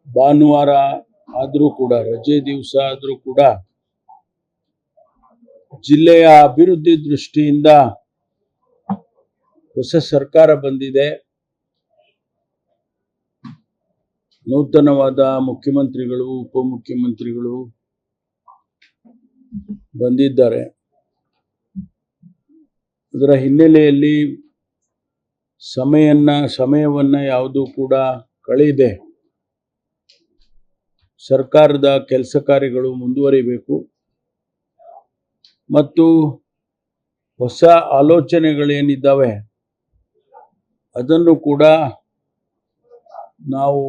ಭಾನುವಾರ ಆದರೂ ಕೂಡ, ರಜೆ ದಿವಸ ಆದರೂ ಕೂಡ ಜಿಲ್ಲೆಯ ಅಭಿವೃದ್ಧಿ ದೃಷ್ಟಿಯಿಂದ ಹೊಸ ಸರ್ಕಾರ ಬಂದಿದೆ. ನೂತನವಾದ ಮುಖ್ಯಮಂತ್ರಿಗಳು, ಉಪಮುಖ್ಯಮಂತ್ರಿಗಳು ಬಂದಿದ್ದಾರೆ. ಅದರ ಹಿನ್ನೆಲೆಯಲ್ಲಿ ಸಮಯವನ್ನ ಯಾವುದೂ ಕೂಡ ಕಳೆಯದೆ ಸರ್ಕಾರದ ಕೆಲಸ ಕಾರ್ಯಗಳು ಮುಂದುವರಿಬೇಕು ಮತ್ತು ಹೊಸ ಆಲೋಚನೆಗಳೇನಿದ್ದಾವೆ ಅದನ್ನು ಕೂಡ ನಾವು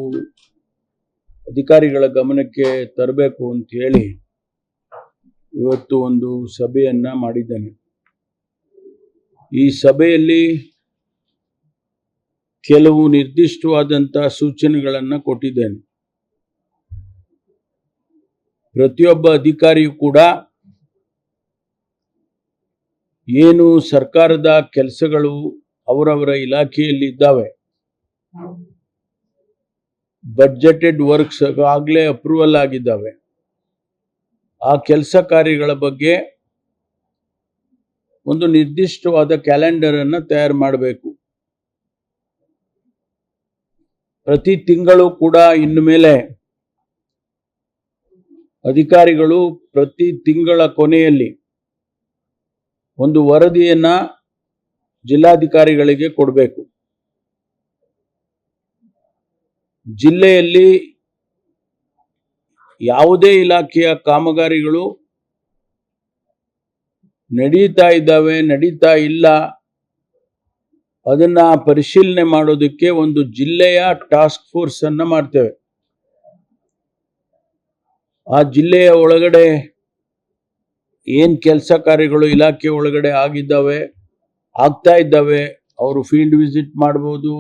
ಅಧಿಕಾರಿಗಳ ಗಮನಕ್ಕೆ ತರಬೇಕು ಅಂತ ಹೇಳಿ ಇವತ್ತು ಒಂದು ಸಭೆಯನ್ನ ಮಾಡಿದ್ದೇನೆ. ಈ ಸಭೆಯಲ್ಲಿ ಕೆಲವು ನಿರ್ದಿಷ್ಟವಾದಂತಹ ಸೂಚನೆಗಳನ್ನು ಕೊಟ್ಟಿದ್ದೇನೆ. ಪ್ರತಿಯೊಬ್ಬ ಅಧಿಕಾರಿಯೂ ಕೂಡ ಏನು ಸರ್ಕಾರದ ಕೆಲಸಗಳು ಅವರವರ ಇಲಾಖೆಯಲ್ಲಿ ಇದ್ದಾವೆ, ಬಡ್ಜೆಟೆಡ್ ವರ್ಕ್ಸ್ ಆಗಲೇ ಅಪ್ರೂವಲ್ ಆಗಿದ್ದಾವೆ, ಆ ಕೆಲಸ ಕಾರ್ಯಗಳ ಬಗ್ಗೆ ಒಂದು ನಿರ್ದಿಷ್ಟವಾದ ಕ್ಯಾಲೆಂಡರ್ ಅನ್ನು ತಯಾರು ಮಾಡಬೇಕು. ಪ್ರತಿ ತಿಂಗಳು ಕೂಡ ಇನ್ನು ಮೇಲೆ ಅಧಿಕಾರಿಗಳು ಪ್ರತಿ ತಿಂಗಳ ಕೊನೆಯಲ್ಲಿ ಒಂದು ವರದಿಯನ್ನ ಜಿಲ್ಲಾಧಿಕಾರಿಗಳಿಗೆ ಕೊಡಬೇಕು. ಜಿಲ್ಲೆಯಲ್ಲಿ ಯಾವುದೇ ಇಲಾಖೆಯ ಕಾಮಗಾರಿಗಳು ನಡೀತಾ ಇದ್ದಾವೆ, ನಡೀತಾ ಇಲ್ಲ, ಅದನ್ನ ಪರಿಶೀಲನೆ ಮಾಡೋದಕ್ಕೆ ಒಂದು ಜಿಲ್ಲೆಯ ಟಾಸ್ಕ್ ಫೋರ್ಸ್ ಅನ್ನ ಮಾಡ್ತೇವೆ. ಆ ಜಿಲ್ಲೆಯ ಒಳಗಡೆ ಏನ್ ಕೆಲಸ ಕಾರ್ಯಗಳು ಇಲಾಖೆ ಒಳಗಡೆ ಆಗ್ತಾ ಇದ್ದಾವೆ, ಅವರು ಫೀಲ್ಡ್ ವಿಸಿಟ್ ಮಾಡ್ಬೋದು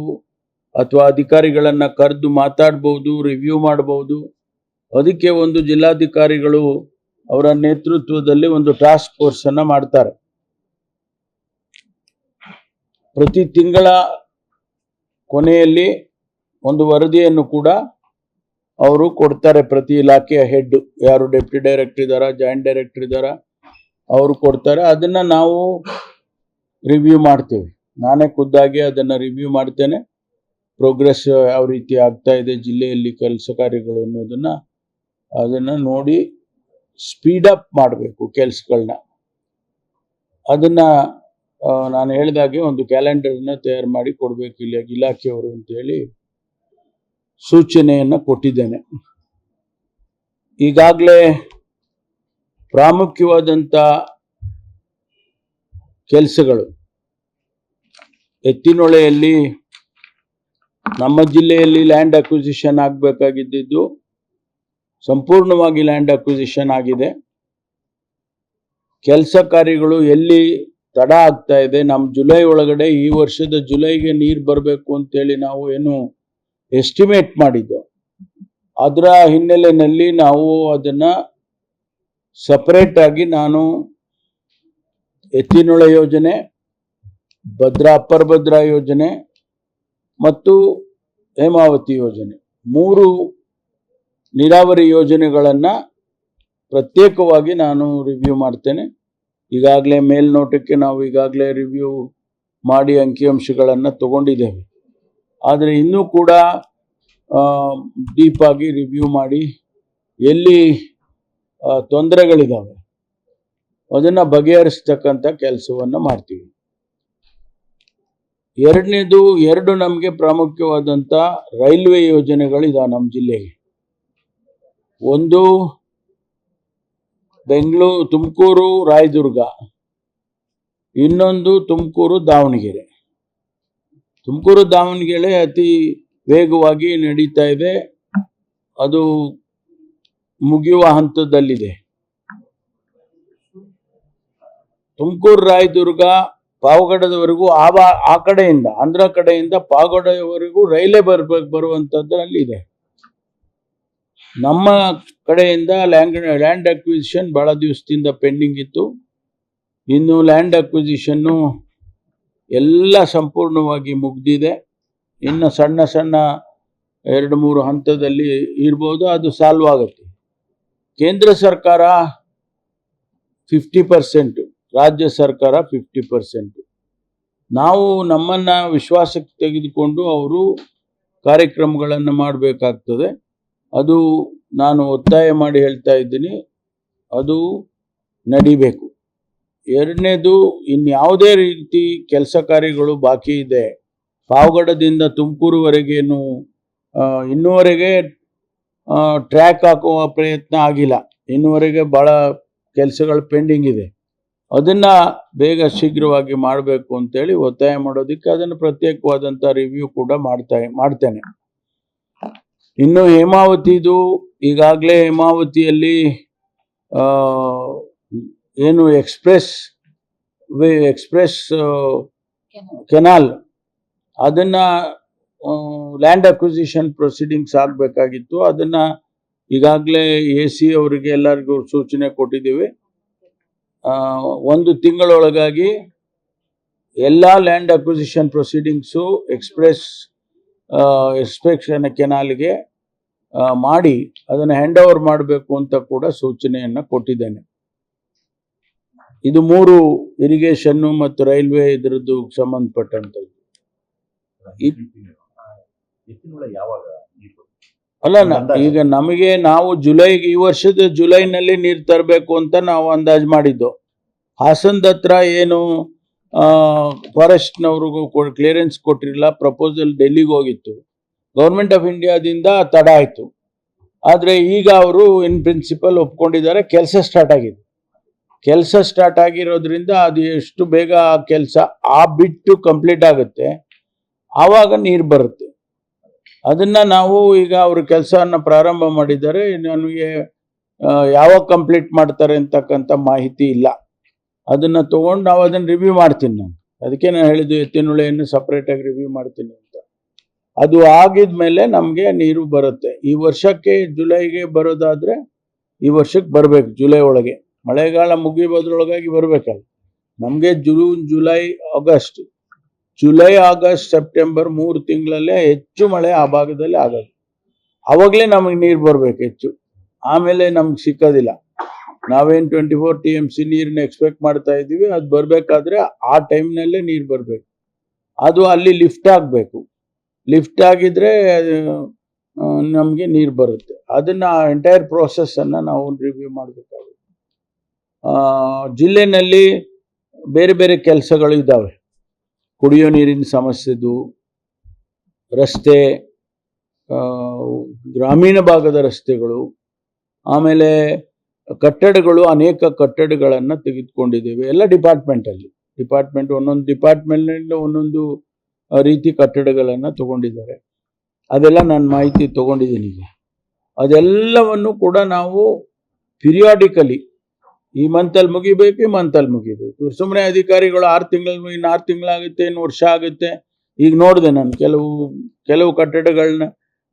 ಅಥವಾ ಅಧಿಕಾರಿಗಳನ್ನ ಕರೆದು ಮಾತಾಡ್ಬೋದು, ರಿವ್ಯೂ ಮಾಡ್ಬೋದು. ಅದಕ್ಕೆ ಒಂದು ಜಿಲ್ಲಾಧಿಕಾರಿಗಳು ಅವರ ನೇತೃತ್ವದಲ್ಲಿ ಒಂದು ಟಾಸ್ಕ್ ಫೋರ್ಸ್ ಅನ್ನ ಮಾಡ್ತಾರೆ. ಪ್ರತಿ ತಿಂಗಳ ಕೊನೆಯಲ್ಲಿ ಒಂದು ವರದಿಯನ್ನು ಕೂಡ ಅವರು ಕೊಡ್ತಾರೆ. ಪ್ರತಿ ಇಲಾಖೆಯ ಹೆಡ್, ಯಾರು ಡೆಪ್ಯೂಟಿ ಡೈರೆಕ್ಟರ್ ಇದ್ದಾರ, ಜಾಯಿಂಟ್ ಡೈರೆಕ್ಟರ್ ಇದ್ದಾರ, ಅವರು ಕೊಡ್ತಾರೆ. ಅದನ್ನ ನಾವು ರಿವ್ಯೂ ಮಾಡ್ತೇವೆ. ನಾನೇ ಖುದ್ದಾಗಿ ಅದನ್ನ ರಿವ್ಯೂ ಮಾಡ್ತೇನೆ. ಪ್ರೋಗ್ರೆಸ್ ಯಾವ ರೀತಿ ಆಗ್ತಾ ಇದೆ ಜಿಲ್ಲೆಯಲ್ಲಿ ಕೆಲಸ ಕಾರ್ಯಗಳು ಅದನ್ನ ನೋಡಿ ಸ್ಪೀಡ್ ಅಪ್ ಮಾಡಬೇಕು ಕೆಲಸಗಳನ್ನ. ಅದನ್ನ ನಾನು ಹೇಳಿದಾಗೆ ಒಂದು ಕ್ಯಾಲೆಂಡರ್ನ ತಯಾರು ಮಾಡಿ ಕೊಡಬೇಕು ಇಲಾಖೆಯವರು ಅಂತ ಹೇಳಿ ಸೂಚನೆಯನ್ನ ಕೊಟ್ಟಿದ್ದೇನೆ. ಈಗಾಗಲೇ ಪ್ರಾಮುಖ್ಯವಾದಂತ ಕೆಲಸಗಳು ಎತ್ತಿನೊಳೆಯಲ್ಲಿ ನಮ್ಮ ಜಿಲ್ಲೆಯಲ್ಲಿ ಲ್ಯಾಂಡ್ ಅಕ್ವಿಸಿಷನ್ ಆಗಬೇಕಾಗಿದ್ದು ಸಂಪೂರ್ಣವಾಗಿ ಲ್ಯಾಂಡ್ ಅಕ್ವಿಸಿಷನ್ ಆಗಿದೆ. ಕೆಲಸ ಕಾರ್ಯಗಳು ಎಲ್ಲಿ ತಡ ಆಗ್ತಾ ಇದೆ, ನಮ್ಮ ಜುಲೈ ಒಳಗಡೆ, ಈ ವರ್ಷದ ಜುಲೈಗೆ ನೀರು ಬರಬೇಕು ಅಂತೇಳಿ ನಾವು ಏನು ಎಸ್ಟಿಮೇಟ್ ಮಾಡಿದ್ದು, ಅದರ ಹಿನ್ನೆಲೆಯಲ್ಲಿ ನಾವು ಅದನ್ನ ಸಪರೇಟ್ ಆಗಿ ನಾನು ಎತ್ತಿನೊಳೆ ಯೋಜನೆ, ಅಪ್ಪರ್ ಭದ್ರಾ ಯೋಜನೆ ಮತ್ತು ಹೇಮಾವತಿ ಯೋಜನೆ, 3 ನೀರಾವರಿ ಯೋಜನೆಗಳನ್ನ ಪ್ರತ್ಯೇಕವಾಗಿ ನಾನು ರಿವ್ಯೂ ಮಾಡ್ತೇನೆ. ಈಗಾಗಲೇ ಮೇಲ್ನೋಟಕ್ಕೆ ನಾವು ಈಗಾಗಲೇ ರಿವ್ಯೂ ಮಾಡಿ ಅಂಕಿಅಂಶಗಳನ್ನು ತಗೊಂಡಿದ್ದೇವೆ. ಆದರೆ ಇನ್ನೂ ಕೂಡ ಡೀಪ್ ಆಗಿ ರಿವ್ಯೂ ಮಾಡಿ ಎಲ್ಲಿ ತೊಂದರೆಗಳಿದ್ದಾವೆ ಅದನ್ನ ಬಗೆಹರಿಸ್ತಕ್ಕಂಥ ಕೆಲಸವನ್ನ ಮಾಡ್ತೀವಿ. ಎರಡನೇದು, 2 ನಮಗೆ ಪ್ರಾಮುಖ್ಯವಾದಂಥ ರೈಲ್ವೆ ಯೋಜನೆಗಳಿದಾವೆ ನಮ್ಮ ಜಿಲ್ಲೆಗೆ. ಒಂದು ತುಮಕೂರು ರಾಯದುರ್ಗ, ಇನ್ನೊಂದು ತುಮಕೂರು ದಾವಣಗೆರೆ. ತುಮಕೂರು ದಾವಣಗೆರೆ ಅತಿ ವೇಗವಾಗಿ ನಡೀತಾ ಇದೆ, ಅದು ಮುಗಿಯುವ ಹಂತದಲ್ಲಿದೆ. ತುಮಕೂರು ರಾಯದುರ್ಗ ಪಾವಗಡದವರೆಗೂ ಆ ಕಡೆಯಿಂದ, ಆಂಧ್ರ ಕಡೆಯಿಂದ ಪಾವಗಡವರೆಗೂ ರೈಲೇ ಬರುವಂತದ್ರಲ್ಲಿ ಇದೆ. ನಮ್ಮ ಕಡೆಯಿಂದ ಲ್ಯಾಂಡ್ ಅಕ್ವಿಸಿಷನ್ ಬಹಳ ದಿವಸದಿಂದ ಪೆಂಡಿಂಗ್ ಇತ್ತು. ಇನ್ನು ಲ್ಯಾಂಡ್ ಅಕ್ವಿಸಿಷನ್ನು ಎಲ್ಲ ಸಂಪೂರ್ಣವಾಗಿ ಮುಗ್ದಿದೆ. ಇನ್ನು ಸಣ್ಣ ಸಣ್ಣ 2-3 ಹಂತದಲ್ಲಿ ಇರ್ಬೋದು, ಅದು ಸಾಲ್ವ್ ಆಗುತ್ತೆ. ಕೇಂದ್ರ ಸರ್ಕಾರ 50%, ರಾಜ್ಯ ಸರ್ಕಾರ 50%. ನಾವು ನಮ್ಮನ್ನು ವಿಶ್ವಾಸಕ್ಕೆ ತೆಗೆದುಕೊಂಡು ಅವರು ಕಾರ್ಯಕ್ರಮಗಳನ್ನು ಮಾಡಬೇಕಾಗ್ತದೆ. ಅದು ನಾನು ಒತ್ತಾಯ ಮಾಡಿ ಹೇಳ್ತಾ ಇದ್ದೀನಿ, ಅದು ನಡಿಬೇಕು. ಎರಡನೇದು, ಇನ್ಯಾವುದೇ ರೀತಿ ಕೆಲಸ ಕಾರ್ಯಗಳು ಬಾಕಿ ಇದೆ. ಪಾವಗಡದಿಂದ ತುಮಕೂರುವರೆಗೇನು ಇನ್ನೂವರೆಗೆ ಟ್ರ್ಯಾಕ್ ಹಾಕುವ ಪ್ರಯತ್ನ ಆಗಿಲ್ಲ. ಇನ್ನೂವರೆಗೆ ಭಾಳ ಕೆಲಸಗಳು ಪೆಂಡಿಂಗ್ ಇದೆ. ಅದನ್ನು ಬೇಗ ಶೀಘ್ರವಾಗಿ ಮಾಡಬೇಕು ಅಂತೇಳಿ ಒತ್ತಾಯ ಮಾಡೋದಕ್ಕೆ ಅದನ್ನು ಪ್ರತ್ಯೇಕವಾದಂಥ ರಿವ್ಯೂ ಕೂಡ ಮಾಡ್ತೇನೆ. ಇನ್ನು ಹೇಮಾವತಿದು, ಈಗಾಗಲೇ ಹೇಮಾವತಿಯಲ್ಲಿ ಏನು ಎಕ್ಸ್ಪ್ರೆಸ್ ಕೆನಾಲ್, ಅದನ್ನು ಲ್ಯಾಂಡ್ ಅಕ್ವಿಸಿಷನ್ ಪ್ರೊಸೀಡಿಂಗ್ಸ್ ಆಗಬೇಕಾಗಿತ್ತು. ಅದನ್ನು ಈಗಾಗಲೇ AC ಅವರಿಗೆ ಎಲ್ಲರಿಗೂ ಸೂಚನೆ ಕೊಟ್ಟಿದ್ದೀವಿ. 1 ತಿಂಗಳೊಳಗಾಗಿ ಎಲ್ಲ ಲ್ಯಾಂಡ್ ಅಕ್ವಿಸಿಷನ್ ಪ್ರೊಸೀಡಿಂಗ್ಸು ಎಕ್ಸ್ಪ್ರೆಸ್ ಕೆನಾಲ್ಗೆ ಮಾಡಿ ಅದನ್ನು ಹ್ಯಾಂಡ್ ಓವರ್ ಮಾಡಬೇಕು ಅಂತ ಕೂಡ ಸೂಚನೆಯನ್ನು ಕೊಟ್ಟಿದ್ದೇನೆ. ಇದು 3 ಇರಿಗೇಷನ್ನು ಮತ್ತು ರೈಲ್ವೆ ಇದರದ್ದು ಸಂಬಂಧಪಟ್ಟಂಥದ್ದು. ಅಲ್ಲ, ಈಗ ನಾವು ಈ ವರ್ಷದ ಜುಲೈನಲ್ಲಿ ನೀರು ತರಬೇಕು ಅಂತ ನಾವು ಅಂದಾಜು ಮಾಡಿದ್ದು. ಹಾಸನದ ಹತ್ರ ಏನು ಫಾರೆಸ್ಟ್ನವ್ರಿಗೂ ಕ್ಲಿಯರೆನ್ಸ್ ಕೊಟ್ಟಿರಲಿಲ್ಲ, ಪ್ರಪೋಸಲ್ ಡೆಲ್ಲಿಗೆ ಹೋಗಿತ್ತು. ಗೌರ್ಮೆಂಟ್ ಆಫ್ ಇಂಡಿಯಾದಿಂದ ತಡ ಆಯಿತು. ಆದರೆ ಈಗ ಅವರು ಇನ್ ಪ್ರಿನ್ಸಿಪಲ್ ಒಪ್ಕೊಂಡಿದ್ದಾರೆ. ಕೆಲಸ ಸ್ಟಾರ್ಟ್ ಆಗಿರೋದ್ರಿಂದ ಅದು ಎಷ್ಟು ಬೇಗ ಕೆಲಸ ಬಿಟ್ಟು ಕಂಪ್ಲೀಟ್ ಆಗುತ್ತೆ, ಆವಾಗ ನೀರು ಬರುತ್ತೆ. ಅದನ್ನು ನಾವು ಈಗ ಅವರು ಕೆಲಸವನ್ನು ಪ್ರಾರಂಭ ಮಾಡಿದ್ದಾರೆ. ನನಗೆ ಯಾವಾಗ ಕಂಪ್ಲೀಟ್ ಮಾಡ್ತಾರೆ ಅಂತಕ್ಕಂಥ ಮಾಹಿತಿ ಇಲ್ಲ. ಅದನ್ನು ತೊಗೊಂಡು ನಾವು ಅದನ್ನು ರಿವ್ಯೂ ಮಾಡ್ತೀನಿ. ಅದಕ್ಕೆ ನಾನು ಹೇಳಿದ್ದು ಎತ್ತಿನಹೊಳೆಯನ್ನು ಸಪ್ರೇಟಾಗಿ ರಿವ್ಯೂ ಮಾಡ್ತೀನಿ ಅಂತ. ಅದು ಆಗಿದ ಮೇಲೆ ನಮಗೆ ನೀರು ಬರುತ್ತೆ. ಈ ವರ್ಷಕ್ಕೆ ಜುಲೈಗೆ ಬರೋದಾದರೆ ಈ ವರ್ಷಕ್ಕೆ ಬರಬೇಕು, ಜುಲೈ ಒಳಗೆ. ಮಳೆಗಾಲ ಮುಗಿಯೋದ್ರೊಳಗಾಗಿ ಬರಬೇಕಲ್ಲ. ನಮಗೆ ಜೂನ್, ಜುಲೈ, ಆಗಸ್ಟ್, ಸೆಪ್ಟೆಂಬರ್ 3 ತಿಂಗಳಲ್ಲೇ ಹೆಚ್ಚು ಮಳೆ ಆ ಭಾಗದಲ್ಲಿ ಆಗೋದು. ಆವಾಗಲೇ ನಮಗೆ ನೀರು ಬರಬೇಕು ಹೆಚ್ಚು, ಆಮೇಲೆ ನಮ್ಗೆ ಸಿಕ್ಕೋದಿಲ್ಲ. ನಾವೇನು 24 TMC ನೀರನ್ನ ಎಕ್ಸ್ಪೆಕ್ಟ್ ಮಾಡ್ತಾ ಇದ್ದೀವಿ, ಅದು ಬರಬೇಕಾದ್ರೆ ಆ ಟೈಮ್ನಲ್ಲೇ ನೀರು ಬರಬೇಕು. ಅದು ಅಲ್ಲಿ ಲಿಫ್ಟ್ ಆಗಬೇಕು. ಲಿಫ್ಟ್ ಆಗಿದ್ರೆ ನಮಗೆ ನೀರು ಬರುತ್ತೆ. ಅದನ್ನು ಎಂಟೈರ್ ಪ್ರೋಸೆಸ್ಸನ್ನು ನಾವು ರಿವ್ಯೂ ಮಾಡಬೇಕಾಗುತ್ತೆ. ಜಿಲ್ಲೆಯಲ್ಲಿ ಬೇರೆ ಬೇರೆ ಕೆಲಸಗಳು ಇದ್ದಾವೆ. ಕುಡಿಯೋ ನೀರಿನ ಸಮಸ್ಯೆದು, ರಸ್ತೆ, ಗ್ರಾಮೀಣ ಭಾಗದ ರಸ್ತೆಗಳು, ಆಮೇಲೆ ಕಟ್ಟಡಗಳು, ಅನೇಕ ಕಟ್ಟಡಗಳನ್ನು ತೆಗೆದುಕೊಂಡಿದ್ದೇವೆ ಎಲ್ಲ ಒಂದೊಂದು ಡಿಪಾರ್ಟ್ಮೆಂಟ್ನಿಂದ ಒಂದೊಂದು ರೀತಿ ಕಟ್ಟಡಗಳನ್ನು ತಗೊಂಡಿದ್ದಾರೆ. ಅದೆಲ್ಲ ನಾನು ಮಾಹಿತಿ ತಗೊಂಡಿದ್ದೀನಿ. ಈಗ ಅದೆಲ್ಲವನ್ನು ಕೂಡ ನಾವು ಪಿರಿಯಾಡಿಕಲಿ ಈ ಮಂತಲ್ಲಿ ಮುಗಿಬೇಕು. ಸುಮ್ಮನೆ ಅಧಿಕಾರಿಗಳು 6 ತಿಂಗಳು, ಇನ್ನು 6 ತಿಂಗಳಾಗುತ್ತೆ, ಇನ್ನು ವರ್ಷ ಆಗುತ್ತೆ. ಈಗ ನೋಡಿದೆ ನಾನು ಕೆಲವು ಕಟ್ಟಡಗಳನ್ನ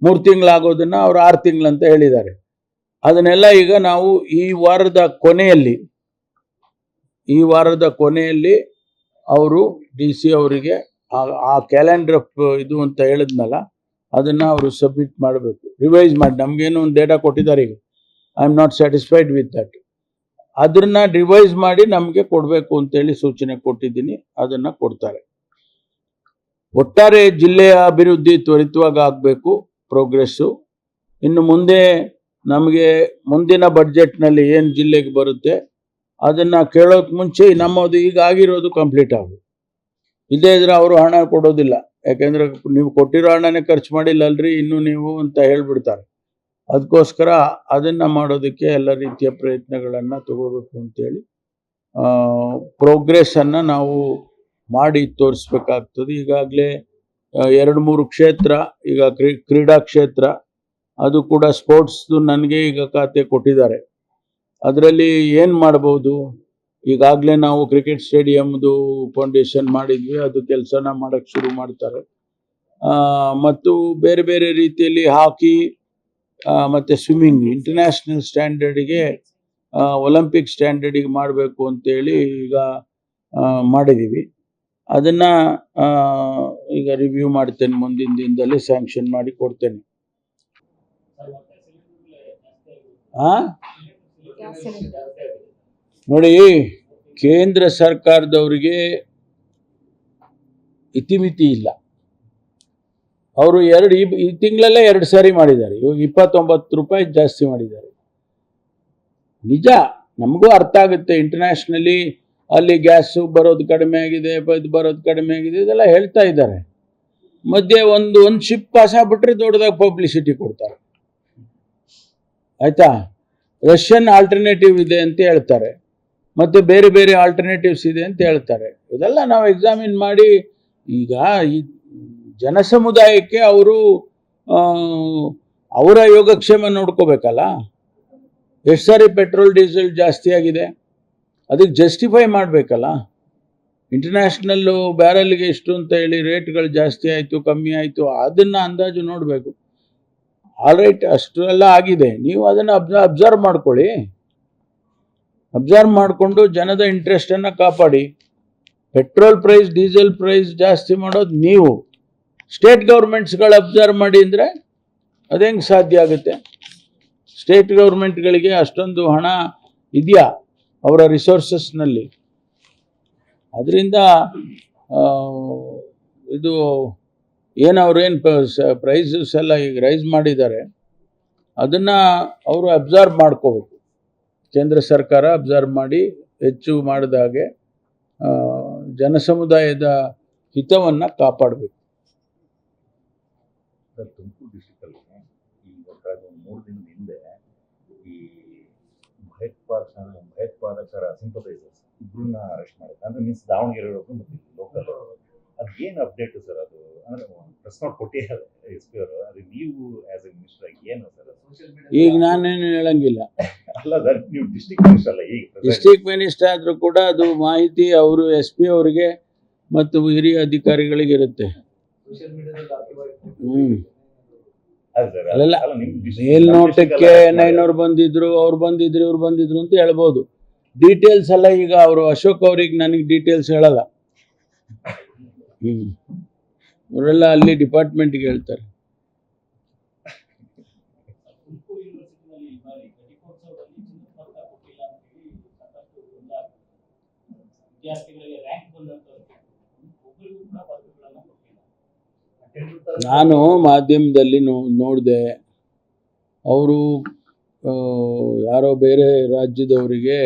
3 ತಿಂಗಳಾಗೋದನ್ನು ಅವರು 6 ತಿಂಗಳಂತ ಹೇಳಿದ್ದಾರೆ. ಅದನ್ನೆಲ್ಲ ಈಗ ನಾವು ಈ ವಾರದ ಕೊನೆಯಲ್ಲಿ ಅವರು DC ಅವರಿಗೆ ಆ ಕ್ಯಾಲೆಂಡರ್ ಇದು ಅಂತ ಹೇಳಿದ್ನಲ್ಲ, ಅದನ್ನು ಅವರು ಸಬ್ಮಿಟ್ ಮಾಡಬೇಕು, ರಿವೈಸ್ ಮಾಡಿ. ನಮಗೇನು ಒಂದು ಡೇಟಾ ಕೊಟ್ಟಿದ್ದಾರೆ. ಈಗ I am not satisfied with that. ಅದನ್ನು ರಿವೈಸ್ ಮಾಡಿ ನಮಗೆ ಕೊಡಬೇಕು ಅಂತೇಳಿ ಸೂಚನೆ ಕೊಟ್ಟಿದ್ದೀನಿ. ಅದನ್ನು ಕೊಡ್ತಾರೆ. ಒಟ್ಟಾರೆ ಜಿಲ್ಲೆಯ ಅಭಿವೃದ್ಧಿ ತ್ವರಿತವಾಗಿ ಆಗಬೇಕು, ಪ್ರೋಗ್ರೆಸ್ಸು. ಇನ್ನು ಮುಂದೆ ನಮಗೆ ಮುಂದಿನ ಬಡ್ಜೆಟ್ನಲ್ಲಿ ಏನು ಜಿಲ್ಲೆಗೆ ಬರುತ್ತೆ ಅದನ್ನು ಕೇಳೋಕೆ ಮುಂಚೆ ನಮ್ಮದು ಈಗ ಆಗಿರೋದು ಕಂಪ್ಲೀಟ್ ಆಗಬೇಕು. ಇಲ್ಲದೇ ಇದ್ರೆ ಅವರು ಹಣ ಕೊಡೋದಿಲ್ಲ. ಯಾಕೆಂದರೆ ನೀವು ಕೊಟ್ಟಿರೋ ಹಣನೇ ಖರ್ಚು ಮಾಡಿಲ್ಲಲ್ರಿ ಇನ್ನೂ ನೀವು ಅಂತ ಹೇಳಿಬಿಡ್ತಾರೆ. ಅದಕ್ಕೋಸ್ಕರ ಅದನ್ನು ಮಾಡೋದಕ್ಕೆ ಎಲ್ಲ ರೀತಿಯ ಪ್ರಯತ್ನಗಳನ್ನು ತಗೋಬೇಕು ಅಂತೇಳಿ ಪ್ರೋಗ್ರೆಸ್ಸನ್ನು ನಾವು ಮಾಡಿ ತೋರಿಸ್ಬೇಕಾಗ್ತದೆ. ಈಗಾಗಲೇ 2-3 ಕ್ಷೇತ್ರ, ಈಗ ಕ್ರೀಡಾ ಕ್ಷೇತ್ರ, ಅದು ಕೂಡ ಸ್ಪೋರ್ಟ್ಸ್ದು ನನಗೆ ಈಗ ಖಾತೆ ಕೊಟ್ಟಿದ್ದಾರೆ. ಅದರಲ್ಲಿ ಏನು ಮಾಡ್ಬೋದು, ಈಗಾಗಲೇ ನಾವು ಕ್ರಿಕೆಟ್ ಸ್ಟೇಡಿಯಮ್ದು ಫೌಂಡೇಶನ್ ಮಾಡಿದ್ವಿ, ಅದು ಕೆಲಸನ ಮಾಡೋಕ್ಕೆ ಶುರು ಮಾಡ್ತಾರೆ. ಮತ್ತು ಬೇರೆ ಬೇರೆ ರೀತಿಯಲ್ಲಿ ಹಾಕಿ ಮತ್ತು ಸ್ವಿಮ್ಮಿಂಗ್ ಇಂಟರ್ನ್ಯಾಷನಲ್ ಸ್ಟ್ಯಾಂಡರ್ಡಿಗೆ, ಒಲಿಂಪಿಕ್ ಸ್ಟ್ಯಾಂಡರ್ಡಿಗೆ ಮಾಡಬೇಕು ಅಂತೇಳಿ ಈಗ ಮಾಡಿದ್ದೀವಿ. ಅದನ್ನು ಈಗ ರಿವ್ಯೂ ಮಾಡ್ತೇನೆ, ಮುಂದಿನ ದಿನದಲ್ಲಿ ಸ್ಯಾಂಕ್ಷನ್ ಮಾಡಿ ಕೊಡ್ತೇನೆ. ಆ ನೋಡಿ, ಕೇಂದ್ರ ಸರ್ಕಾರದವರಿಗೆ ಇತಿಮಿತಿ ಇಲ್ಲ. ಅವರು ಈ ತಿಂಗಳಲ್ಲೇ 2 ಸಾರಿ ಮಾಡಿದ್ದಾರೆ. ಇವಾಗ 29 ರೂಪಾಯಿ ಜಾಸ್ತಿ ಮಾಡಿದ್ದಾರೆ. ನಿಜ, ನಮಗೂ ಅರ್ಥ ಆಗುತ್ತೆ. ಇಂಟರ್ನ್ಯಾಷನಲಿ ಅಲ್ಲಿ ಗ್ಯಾಸು ಬರೋದು ಕಡಿಮೆ ಆಗಿದೆ, ಇದು ಬರೋದು ಕಡಿಮೆ ಆಗಿದೆ, ಇದೆಲ್ಲ ಹೇಳ್ತಾ ಇದ್ದಾರೆ. ಮಧ್ಯೆ ಒಂದು ಶಿಪ್ ಪಾಸ್ ಆಗ್ಬಿಟ್ರೆ ದೊಡ್ಡದಾಗಿ ಪಬ್ಲಿಸಿಟಿ ಕೊಡ್ತಾರೆ. ಆಯ್ತಾ? ರಷ್ಯನ್ ಆಲ್ಟರ್ನೇಟಿವ್ ಇದೆ ಅಂತ ಹೇಳ್ತಾರೆ, ಮತ್ತೆ ಬೇರೆ ಬೇರೆ ಆಲ್ಟರ್ನೇಟಿವ್ಸ್ ಇದೆ ಅಂತ ಹೇಳ್ತಾರೆ. ಇದೆಲ್ಲ ನಾವು ಎಕ್ಸಾಮಿನ್ ಮಾಡಿ, ಈಗ ಈ ಜನ ಸಮುದಾಯಕ್ಕೆ ಅವರ ಯೋಗಕ್ಷೇಮ ನೋಡ್ಕೋಬೇಕಲ್ಲ. ಎಷ್ಟು ಸಾರಿ ಪೆಟ್ರೋಲ್ ಡೀಸೆಲ್ ಜಾಸ್ತಿ ಆಗಿದೆ, ಅದಕ್ಕೆ ಜಸ್ಟಿಫೈ ಮಾಡಬೇಕಲ್ಲ. ಇಂಟರ್ನ್ಯಾಷನಲ್ಲು ಬ್ಯಾರಲ್ಗೆ ಎಷ್ಟು ಅಂತ ಹೇಳಿ ರೇಟ್ಗಳು ಜಾಸ್ತಿ ಆಯಿತು, ಕಮ್ಮಿ ಆಯಿತು, ಅದನ್ನು ಅಂದಾಜು ನೋಡಬೇಕು. ಆಲ್ರೈಟ್, ಅಷ್ಟೆಲ್ಲ ಆಗಿದೆ, ನೀವು ಅದನ್ನು ಅಬ್ಸರ್ವ್ ಮಾಡ್ಕೊಳ್ಳಿ. ಅಬ್ಸರ್ವ್ ಮಾಡಿಕೊಂಡು ಜನದ ಇಂಟ್ರೆಸ್ಟನ್ನು ಕಾಪಾಡಿ. ಪೆಟ್ರೋಲ್ ಪ್ರೈಸ್, ಡೀಸೆಲ್ ಪ್ರೈಸ್ ಜಾಸ್ತಿ ಮಾಡೋದು ನೀವು. ಸ್ಟೇಟ್ ಗೌರ್ಮೆಂಟ್ಸ್ಗಳು ಅಬ್ಸರ್ವ್ ಮಾಡಿ ಅಂದರೆ ಅದು ಹೆಂಗೆ ಸಾಧ್ಯ ಆಗುತ್ತೆ? ಸ್ಟೇಟ್ ಗೌರ್ಮೆಂಟ್ಗಳಿಗೆ ಅಷ್ಟೊಂದು ಹಣ ಇದೆಯಾ ಅವರ ರಿಸೋರ್ಸಸ್ನಲ್ಲಿ? ಅದರಿಂದ ಇದು ಏನವ್ರೇನು ಪ್ರೈಸಸ್ ಎಲ್ಲ ಈಗ ರೈಸ್ ಮಾಡಿದ್ದಾರೆ, ಅದನ್ನು ಅವರು ಅಬ್ಸರ್ವ್ ಮಾಡ್ಕೋಬೇಕು. ಕೇಂದ್ರ ಸರ್ಕಾರ ಅಬ್ಸರ್ವ್ ಮಾಡಿ ಹೆಚ್ಚು ಮಾಡಿದ ಹಾಗೆ ಜನಸಮುದಾಯದ ಹಿತವನ್ನು ಕಾಪಾಡಬೇಕು. ತುಮಕೂರು ಡಿಸ್ಟಿಕಲ್ಲಿ ಈಗ 3 ದಿನದ ಹಿಂದೆ ಈ ಭಯೋತ್ಪಾದಕರ ಸಿಂಪಥೈಸರ್ಸ್ ಇಬ್ಬರನ್ನ ಅರೆಸ್ಟ್ ಮಾಡಿದ್ದಾರೆ. ಅಂದ್ರೆ ಮೀನ್ಸ್ ದಾವಣಗೆರೆ ಮತ್ತು ಲೋಕಲ್. ಅದೇನು ಅಪ್ಡೇಟ್ ಸರ್? ಅದು ಅಂದ್ರೆ ಪ್ರೆಸ್ ನೋಟ್ ಕೊಟ್ಟಿದ್ದಾರೆ SP ಅವರು. ಅದು ನೀವು ಆಸ್ ಎ ಮಿನಿಸ್ಟರ್ ಏನು ಸರ್? ಈಗ ನಾನೇನು ಹೇಳಂಗಿಲ್ಲ. ಅಲ್ಲ ಸರ್, ನೀವು ಡಿಸ್ಟ್ರಿಕ್ಟ್ ಮಿನಿಸ್ಟರ್ ಅಲ್ಲ, ಈಗ ಡಿಸ್ಟ್ರಿಕ್ಟ್ ಮಿನಿಸ್ಟರ್ ಆದರೂ ಕೂಡ ಅದು ಮಾಹಿತಿ ಅವರು SP ಅವರಿಗೆ ಮತ್ತು ಹಿರಿಯ ಅಧಿಕಾರಿಗಳಿಗೆ ಇರುತ್ತೆ. ಅಲ್ಲ, ಮೇಲ್ನೋಟಕ್ಕೆ 900 ಬಂದಿದ್ರು, ಅವ್ರು ಬಂದಿದ್ರು, ಇವ್ರು ಬಂದಿದ್ರು ಅಂತ ಹೇಳ್ಬೋದು. ಡೀಟೇಲ್ಸ್ ಎಲ್ಲ ಈಗ ಅವರು ಅಶೋಕ್ ಅವ್ರಿಗೆ ನನಗೆ ಡೀಟೇಲ್ಸ್ ಹೇಳಲ್ಲ. ಅವರೆಲ್ಲ ಅಲ್ಲಿ ಡಿಪಾರ್ಟ್ಮೆಂಟ್ಗೆ ಹೇಳ್ತಾರೆ. ನಾನು ಮಾಧ್ಯಮದಲ್ಲಿ ನೋಡಿದೆ, ಅವರು ಯಾರೋ ಬೇರೆ ರಾಜ್ಯದವರಿಗೆ,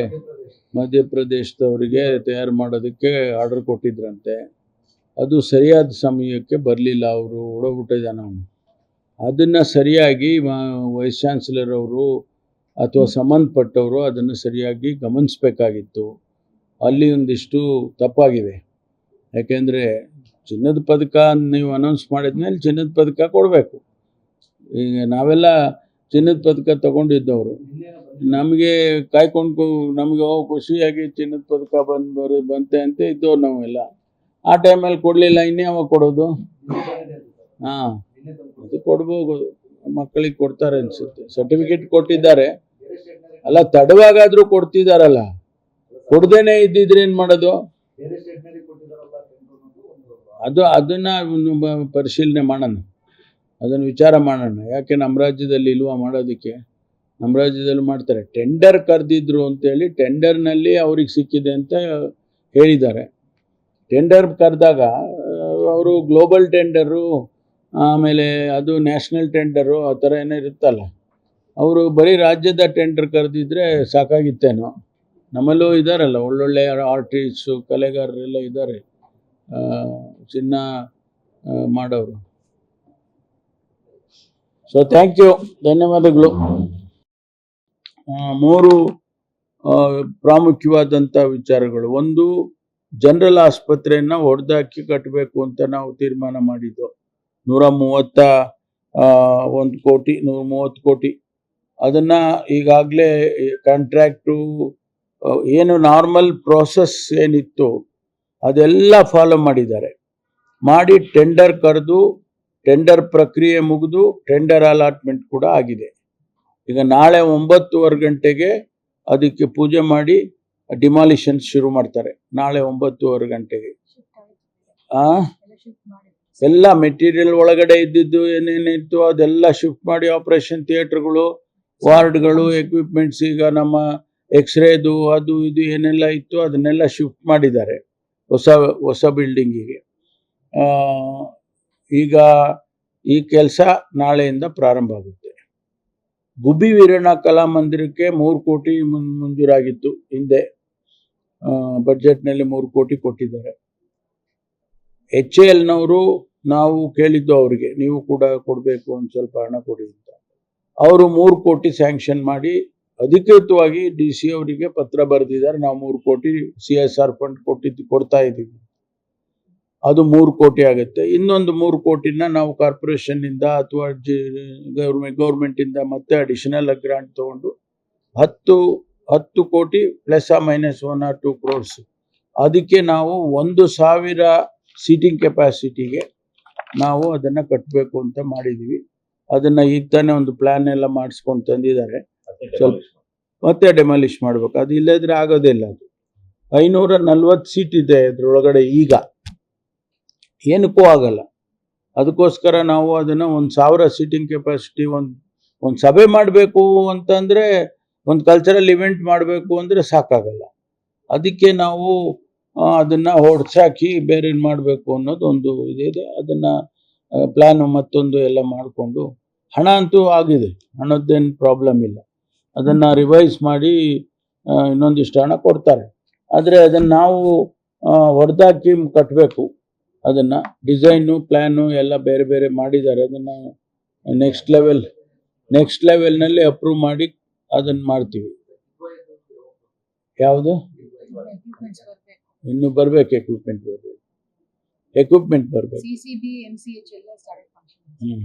ಮಧ್ಯಪ್ರದೇಶದವರಿಗೆ ತಯಾರು ಮಾಡೋದಕ್ಕೆ ಆರ್ಡರ್ ಕೊಟ್ಟಿದ್ರಂತೆ. ಅದು ಸರಿಯಾದ ಸಮಯಕ್ಕೆ ಬರಲಿಲ್ಲ, ಅವರು ಓಡೋಗ್ಬಿಟ್ಟಿದ್ದಾನೆ ಅವನು. ಅದನ್ನು ಸರಿಯಾಗಿ ವೈಸ್ ಚಾನ್ಸಲರ್ ಅವರು ಅಥವಾ ಸಂಬಂಧಪಟ್ಟವರು ಅದನ್ನು ಸರಿಯಾಗಿ ಗಮನಿಸಬೇಕಾಗಿತ್ತು. ಅಲ್ಲಿ ಒಂದಿಷ್ಟು ತಪ್ಪಾಗಿದೆ. ಯಾಕೆಂದರೆ ಚಿನ್ನದ ಪದಕ ನೀವು ಅನೌನ್ಸ್ ಮಾಡಿದ್ಮೇಲೆ ಚಿನ್ನದ ಪದಕ ಕೊಡಬೇಕು. ಈಗ ನಾವೆಲ್ಲ ಚಿನ್ನದ ಪದಕ ತಗೊಂಡಿದ್ದವರು, ನಮಗೆ ಕಾಯ್ಕೊಂಡು ನಮಗೆ ಖುಷಿಯಾಗಿ ಚಿನ್ನದ ಪದಕ ಬಂತೆ ಅಂತ ಇದ್ದವ್ರು ನಾವೆಲ್ಲ. ಆ ಟೈಮಲ್ಲಿ ಕೊಡಲಿಲ್ಲ, ಇನ್ಯಾವಾಗ ಕೊಡೋದು? ಹಾಂ, ಅದು ಕೊಡ್ಬೋದು, ಮಕ್ಕಳಿಗೆ ಕೊಡ್ತಾರೆ ಅನಿಸುತ್ತೆ. ಸರ್ಟಿಫಿಕೇಟ್ ಕೊಟ್ಟಿದ್ದಾರೆ ಅಲ್ಲ, ತಡವಾಗಾದರೂ ಕೊಡ್ತಿದ್ದಾರಲ್ಲ. ಕೊಡ್ದೇನೆ ಇದ್ದಿದ್ರೆ ಏನು ಮಾಡೋದು? ಅದನ್ನು ಪರಿಶೀಲನೆ ಮಾಡೋಣ, ಅದನ್ನು ವಿಚಾರ ಮಾಡೋಣ. ಯಾಕೆ ನಮ್ಮ ರಾಜ್ಯದಲ್ಲಿ ಇಲ್ವಾ ಮಾಡೋದಕ್ಕೆ? ನಮ್ಮ ರಾಜ್ಯದಲ್ಲಿ ಮಾಡ್ತಾರೆ. ಟೆಂಡರ್ ಕರೆದಿದ್ರು ಅಂತೇಳಿ ಟೆಂಡರ್ನಲ್ಲಿ ಅವ್ರಿಗೆ ಸಿಕ್ಕಿದೆ ಅಂತ ಹೇಳಿದ್ದಾರೆ. ಟೆಂಡರ್ ಕರೆದಾಗ ಅವರು ಗ್ಲೋಬಲ್ ಟೆಂಡರು, ಆಮೇಲೆ ಅದು ನ್ಯಾಷನಲ್ ಟೆಂಡರು, ಆ ಥರ ಏನೋ ಇರುತ್ತಲ್ಲ. ಅವರು ಬರೀ ರಾಜ್ಯದ ಟೆಂಡರ್ ಕರೆದಿದ್ರೆ ಸಾಕಾಗಿತ್ತೇನೋ. ನಮ್ಮಲ್ಲೂ ಇದ್ದಾರಲ್ಲ ಒಳ್ಳೊಳ್ಳೆ ಆರ್ಟಿಸ್ಟು, ಕಲೆಗಾರರೆಲ್ಲ ಇದ್ದಾರೆ, ಚಿನ್ನ ಮಾಡೋರು. ಸೊ ಥ್ಯಾಂಕ್ ಯು, ಧನ್ಯವಾದಗಳು. 3 ಪ್ರಾಮುಖ್ಯವಾದಂಥ ವಿಚಾರಗಳು. ಒಂದು, ಜನರಲ್ ಆಸ್ಪತ್ರೆಯನ್ನು ಹೊಡೆದಾಕಿ ಕಟ್ಟಬೇಕು ಅಂತ ನಾವು ತೀರ್ಮಾನ ಮಾಡಿದ್ದು. 130 ಕೋಟಿ. ಅದನ್ನು ಈಗಾಗಲೇ ಕಾಂಟ್ರ್ಯಾಕ್ಟು ಏನು ನಾರ್ಮಲ್ ಪ್ರೋಸೆಸ್ ಏನಿತ್ತು ಅದೆಲ್ಲ ಫಾಲೋ ಮಾಡಿದ್ದಾರೆ. ಮಾಡಿ ಟೆಂಡರ್ ಕರೆದು, ಟೆಂಡರ್ ಪ್ರಕ್ರಿಯೆ ಮುಗಿದು ಟೆಂಡರ್ ಅಲಾಟ್ಮೆಂಟ್ ಕೂಡ ಆಗಿದೆ. ಈಗ ನಾಳೆ 9:15 ಗಂಟೆಗೆ ಅದಕ್ಕೆ ಪೂಜೆ ಮಾಡಿ ಡಿಮಾಲಿಷನ್ ಶುರು ಮಾಡ್ತಾರೆ. ನಾಳೆ 9:15 ಗಂಟೆಗೆ ಎಲ್ಲ ಮೆಟೀರಿಯಲ್ ಒಳಗಡೆ ಇದ್ದಿದ್ದು ಏನೇನಿತ್ತು ಅದೆಲ್ಲ ಶಿಫ್ಟ್ ಮಾಡಿ ಆಪರೇಷನ್ ಥಿಯೇಟರ್ಗಳು, ವಾರ್ಡ್ಗಳು, ಎಕ್ವಿಪ್ಮೆಂಟ್ಸ್, ಈಗ ನಮ್ಮ ಎಕ್ಸ್ರೇದು ಅದು ಇದು ಏನೆಲ್ಲ ಇತ್ತು ಅದನ್ನೆಲ್ಲ ಶಿಫ್ಟ್ ಮಾಡಿದ್ದಾರೆ ಹೊಸ ಬಿಲ್ಡಿಂಗಿಗೆ. ಈಗ ಈ ಕೆಲಸ ನಾಳೆಯಿಂದ ಪ್ರಾರಂಭ ಆಗುತ್ತೆ. ಗುಬ್ಬಿ ವೀರಣ್ಣ ಕಲಾಮಂದಿರಕ್ಕೆ 3 ಕೋಟಿ ಮಂಜೂರಾಗಿತ್ತು ಹಿಂದೆ, ಬಜೆಟ್ನಲ್ಲಿ 3 ಕೋಟಿ ಕೊಟ್ಟಿದ್ದಾರೆ. HALನವರು ನಾವು ಕೇಳಿದ್ದು ಅವರಿಗೆ, ನೀವು ಕೂಡ ಕೊಡಬೇಕು, ಒಂದು ಸ್ವಲ್ಪ ಹಣ ಕೊಡಿ ಅಂತ. ಅವರು 3 ಕೋಟಿ ಸ್ಯಾಂಕ್ಷನ್ ಮಾಡಿ ಅಧಿಕೃತವಾಗಿ DC ಅವರಿಗೆ ಪತ್ರ ಬರೆದಿದ್ದಾರೆ. ನಾವು 3 ಕೋಟಿ CSR ಫಂಡ್ ಕೊಡ್ತಾ ಇದ್ದೀವಿ. ಅದು 3 ಕೋಟಿ ಆಗುತ್ತೆ. ಇನ್ನೊಂದು 3 ಕೋಟಿನ ನಾವು ಕಾರ್ಪೊರೇಷನ್ನಿಂದ ಅಥವಾ ಗೌರ್ಮೆಂಟಿಂದ ಮತ್ತೆ ಅಡಿಷನಲ್ ಗ್ರಾಂಟ್ ತಗೊಂಡು 10 ಕೋಟಿ ಪ್ಲಸ್ ಮೈನಸ್ 1 or 2 crores ಅದಕ್ಕೆ ನಾವು 1,000 ಸೀಟಿಂಗ್ ಕೆಪಾಸಿಟಿಗೆ ನಾವು ಅದನ್ನು ಕಟ್ಟಬೇಕು ಅಂತ ಮಾಡಿದ್ದೀವಿ. ಅದನ್ನು ಈಗ ತಾನೇ ಒಂದು ಪ್ಲ್ಯಾನ್ ಎಲ್ಲ ಮಾಡಿಸ್ಕೊಂಡು ತಂದಿದ್ದಾರೆ. ಸ್ವಲ್ಪ ಮತ್ತೆ ಡೆಮಾಲಿಷ್ ಮಾಡಬೇಕು, ಅದು ಇಲ್ಲದ್ರೆ ಆಗೋದಿಲ್ಲ. ಅದು 540 ಸೀಟ್ ಇದೆ ಅದರೊಳಗಡೆ, ಈಗ ಏನಕ್ಕೂ ಆಗಲ್ಲ. ಅದಕ್ಕೋಸ್ಕರ ನಾವು ಅದನ್ನು 1,000 ಸೀಟಿಂಗ್ ಕೆಪಾಸಿಟಿ, ಒಂದು ಸಭೆ ಮಾಡಬೇಕು ಅಂತಂದರೆ, ಒಂದು ಕಲ್ಚರಲ್ ಇವೆಂಟ್ ಮಾಡಬೇಕು ಅಂದರೆ ಸಾಕಾಗಲ್ಲ. ಅದಕ್ಕೆ ನಾವು ಅದನ್ನು ಹೊಡ್ಸಾಕಿ ಬೇರೆ ಮಾಡಬೇಕು ಅನ್ನೋದು ಒಂದು ಇದಿದೆ. ಅದನ್ನು ಪ್ಲ್ಯಾನು ಮತ್ತೊಂದು ಎಲ್ಲ ಮಾಡಿಕೊಂಡು, ಹಣ ಅಂತೂ ಆಗಿದೆ, ಹಣದ್ದೇನು ಪ್ರಾಬ್ಲಮ್ ಇಲ್ಲ. ಅದನ್ನು ರಿವೈಸ್ ಮಾಡಿ ಇನ್ನೊಂದಿಷ್ಟು ಹಣ ಕೊಡ್ತಾರೆ. ಆದರೆ ಅದನ್ನು ನಾವು ಹೊಡೆದಾಕಿ ಕಟ್ಟಬೇಕು. ಅದನ್ನು ಡಿಸೈನು ಪ್ಲ್ಯಾನು ಎಲ್ಲ ಬೇರೆ ಬೇರೆ ಮಾಡಿದ್ದಾರೆ. ಅದನ್ನು ನೆಕ್ಸ್ಟ್ ಲೆವೆಲ್ನಲ್ಲಿ ಅಪ್ರೂವ್ ಮಾಡಿ ಅದನ್ನು ಮಾಡ್ತೀವಿ. ಯಾವುದು ಇನ್ನು ಬರಬೇಕು, ಎಕ್ವಿಪ್ಮೆಂಟ್ ಬರಬೇಕು. CCB, MCH ಎಲ್ಲ ಸ್ಟಾರ್ಟ್ ಫಂಕ್ಷನ್.